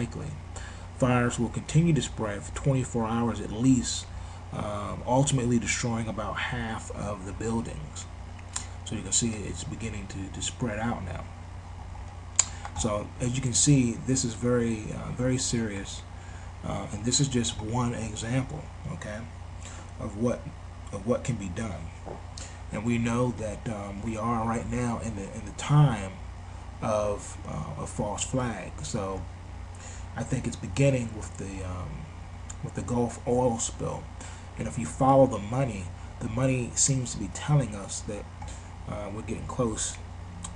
likely. Fires will continue to spread for 24 hours at least, ultimately destroying about half of the buildings. So you can see it's beginning to spread out now. So as you can see, this is very serious, and this is just one example, okay, of what can be done. And we know that we are right now in the time of a false flag. So I think it's beginning with the Gulf oil spill, and if you follow the money seems to be telling us that we're getting close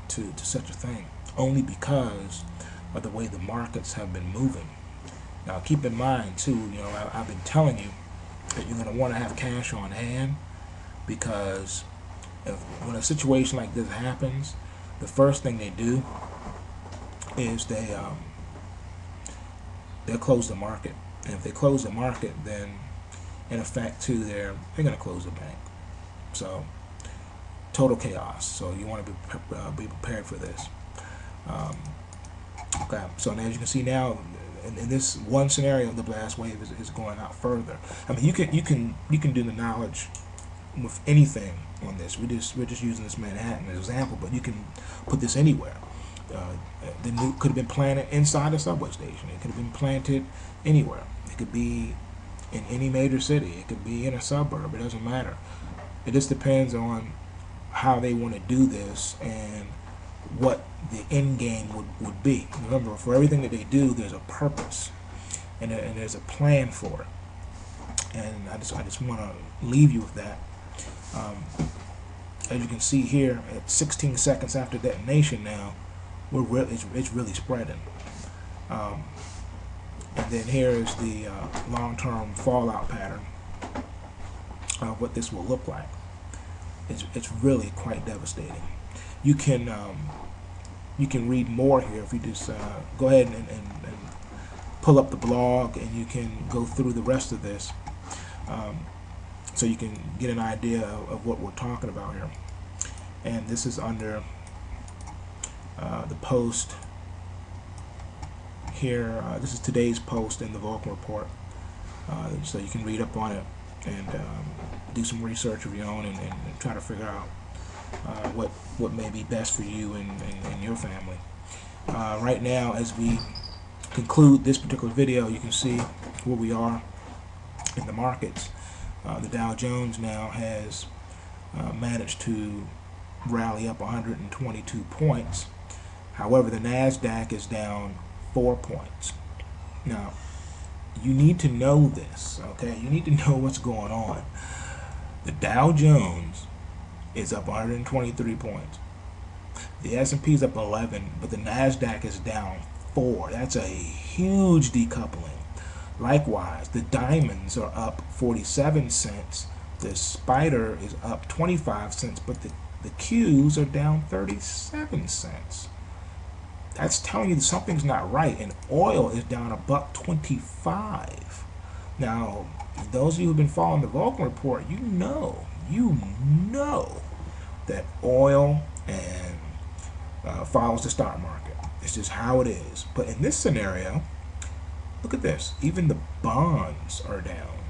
to such a thing, only because of the way the markets have been moving. Now keep in mind too, you know, I've been telling you that you're going to want to have cash on hand, because when a situation like this happens, the first thing they do is they'll close the market. And if they close the market, then in effect too, they're going to close the bank. So total chaos. So you want to be prepared for this. Okay. So now, as you can see now, in this one scenario, the blast wave is going out further. I mean, you can do the knowledge with anything on this. We're just using this Manhattan as an example, but you can put this anywhere. The nuke could have been planted inside a subway station. It could have been planted anywhere. It could be in any major city. It could be in a suburb. It doesn't matter. It just depends on how they want to do this and what the end game would be. Remember, for everything that they do, there's a purpose and there's a plan for it. And I just want to leave you with that. As you can see here, at 16 seconds after detonation now, it's really spreading. And then here is the long-term fallout pattern of what this will look like. It's really quite devastating. You can read more here if you just go ahead and pull up the blog, and you can go through the rest of this, so you can get an idea of what we're talking about here. And this is under the post here. This is today's post in the Vulcan report, so you can read up on it and do some research of your own and try to figure out what may be best for you and your family. Right now, as we conclude this particular video, you can see where we are in the markets. The Dow Jones now has managed to rally up 122 points. However, the NASDAQ is down 4 points. Now, you need to know this, okay? You need to know what's going on. The Dow Jones is up 123 points. The S&P is up 11, but the NASDAQ is down 4. That's a huge decoupling. Likewise, the diamonds are up 47 cents. The spider is up 25 cents, but the Qs are down 37 cents. That's telling you that something's not right. And oil is down $1.25. Now, those of you who've been following the Vulcan report, you know that oil and follows the stock market. It's just how it is. But in this scenario, look at this. Even the bonds are down.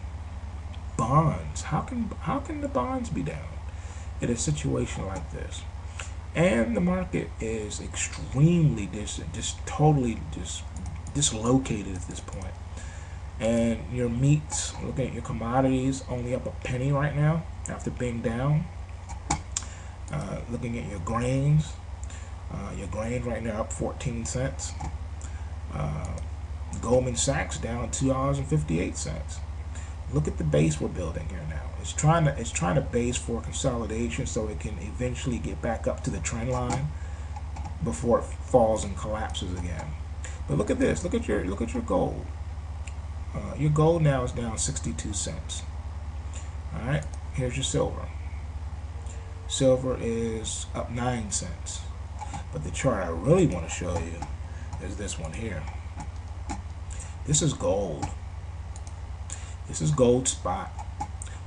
Bonds. How can the bonds be down in a situation like this? And the market is extremely totally dislocated at this point. And your meats, looking at your commodities, only up a penny right now after being down. Looking at your grains right now up 14 cents. Goldman Sachs down $2.58. Look at the base we're building here now. It's trying to base for consolidation so it can eventually get back up to the trend line before it falls and collapses again. But look at this. Look at your gold. Your gold now is down 62 cents. All right. Here's your silver. Silver is up 9 cents. But the chart I really want to show you is this one here. This is gold. This is gold spot.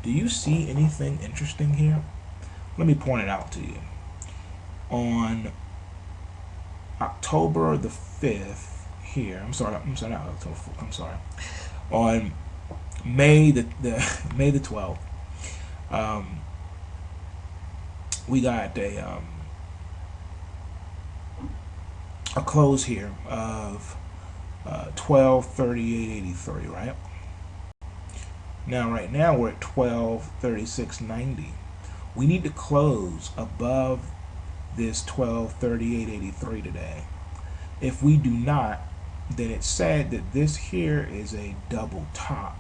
Do you see anything interesting here? Let me point it out to you. On October the 5th, here. I'm sorry, on May the May the 12th, we got a close here of 1238.83, right? Now, right now we're at 1236.90. We need to close above this 1238.83 today. If we do not, then it's said that this here is a double top,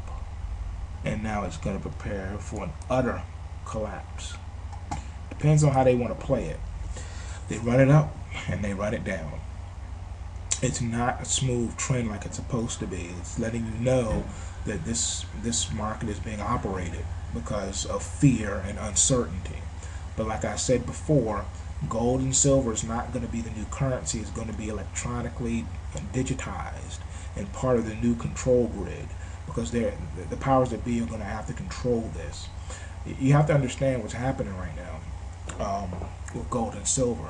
and now it's going to prepare for an utter collapse. Depends on how they want to play it. They run it up and they run it down. It's not a smooth trend like it's supposed to be. It's letting you know that this market is being operated because of fear and uncertainty. But like I said before, gold and silver is not going to be the new currency. It's going to be electronically digitized and part of the new control grid, because the powers that be are going to have to control this. You have to understand what's happening right now with gold and silver.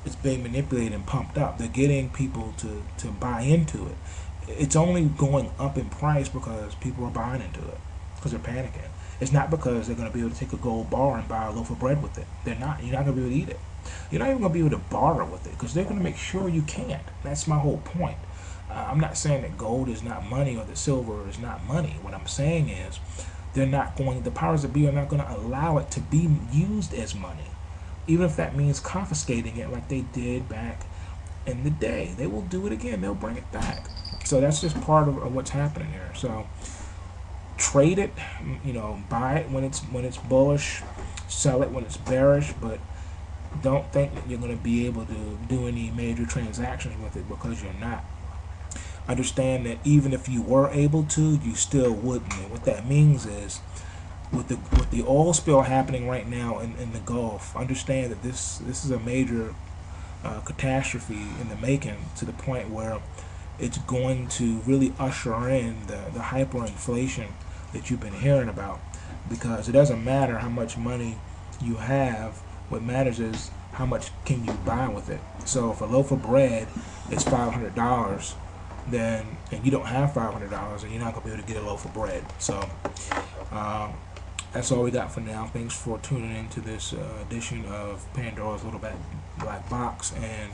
It's being manipulated and pumped up. They're getting people to buy into it. It's only going up in price because people are buying into it, because they're panicking. It's not because they're going to be able to take a gold bar and buy a loaf of bread with it. They're not. You're not going to be able to eat it. You're not even going to be able to barter with it, because they're going to make sure you can't. That's my whole point. I'm not saying that gold is not money or that silver is not money. What I'm saying is the powers that be are not going to allow it to be used as money, even if that means confiscating it like they did back in the day. They will do it again. They'll bring it back. So that's just part of what's happening here. So trade it, buy it when it's bullish, sell it when it's bearish, but don't think that you're going to be able to do any major transactions with it, because you're not. Understand that even if you were able to, you still wouldn't. And what that means is, with the oil spill happening right now in the Gulf, understand that this is a major catastrophe in the making, to the point where it's going to really usher in the hyperinflation that you've been hearing about. Because it doesn't matter how much money you have, what matters is how much can you buy with it. So if a loaf of bread is $500, and you don't have $500, then you're not going to be able to get a loaf of bread. So that's all we got for now. Thanks for tuning in to this edition of Pandora's Little Black Box, and